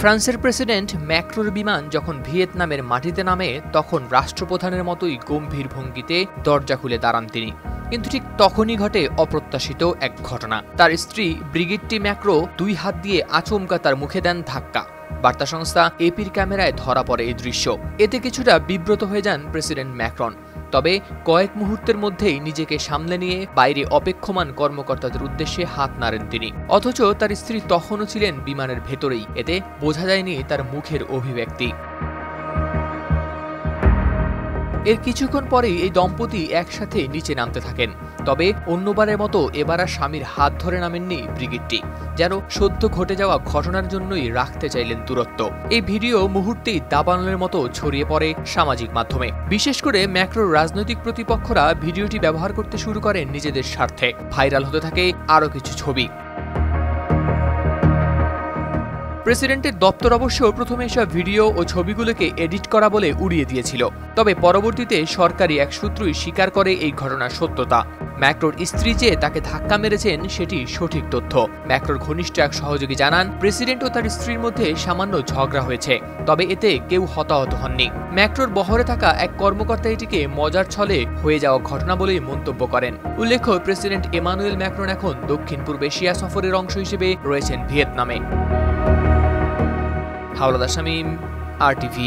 ফ্রান্সের প্রেসিডেন্ট ম্যাক্রোর বিমান যখন ভিয়েতনামের মাটিতে নামে তখন রাষ্ট্রপ্রধানের মতোই গম্ভীর ভঙ্গিতে দরজা খুলে দাঁড়ান তিনি। কিন্তু ঠিক তখনই ঘটে অপ্রত্যাশিত এক ঘটনা। তার স্ত্রী ব্রিগিট্টি ম্যাক্রো 2 হাত দিয়ে আচমকা তার মুখে দেন ধাক্কা। বার্তা সংস্থা এপির ক্যামেরায় ধরা পড়ে এই দৃশ্য। এতে কিছুটা বিব্রত হয়ে যান প্রেসিডেন্ট ম্যাক্রন। তবে কয়েক মুহূর্তের মধ্যেই নিজেকে সামলে নিয়ে বাইরে অপেক্ষমান কর্মকর্তাদের উদ্দেশ্যে হাত নাড়েন তিনি। অথচ তার স্ত্রী তখনও ছিলেন বিমানের ভেতরেই। এতে বোঝা যায়নি তার মুখের অভিব্যক্তি। এর কিছুক্ষণ পরেই এই দম্পতি একসাথে নিচে নামতে থাকেন। তবে অন্যবারের মতো এবার আর স্বামীর হাত ধরে নামেননি ব্রিগিট্টি, যেন সদ্য ঘটে যাওয়া ঘটনার জন্যই রাখতে চাইলেন দূরত্ব। এই ভিডিও মুহূর্তেই দাবানলের মতো ছড়িয়ে পড়ে সামাজিক মাধ্যমে। বিশেষ করে ম্যাক্রোর রাজনৈতিক প্রতিপক্ষরা ভিডিওটি ব্যবহার করতে শুরু করেন নিজেদের স্বার্থে। ভাইরাল হতে থাকে আরও কিছু ছবি। প্রেসিডেন্টের দপ্তর অবশ্য প্রথমে এসব ভিডিও ও ছবিগুলোকে এডিট করা বলে উড়িয়ে দিয়েছিল। তবে পরবর্তীতে সরকারি এক সূত্রই স্বীকার করে এই ঘটনার সত্যতা। ম্যাক্রোর স্ত্রী যে তাকে ধাক্কা মেরেছেন সেটি সঠিক তথ্য। ম্যাক্রোর ঘনিষ্ঠ এক সহযোগী জানান, প্রেসিডেন্ট ও তার স্ত্রীর মধ্যে সামান্য ঝগড়া হয়েছে, তবে এতে কেউ হতাহত হননি। ম্যাক্রোর বহরে থাকা এক কর্মকর্তা এটিকে মজার ছলে হয়ে যাওয়া ঘটনা বলেই মন্তব্য করেন। উল্লেখ্য, প্রেসিডেন্ট এমানুয়েল ম্যাক্রন এখন দক্ষিণ পূর্ব এশিয়া সফরের অংশ হিসেবে রয়েছেন ভিয়েতনামে। হাওলাদার শামীম, RTV।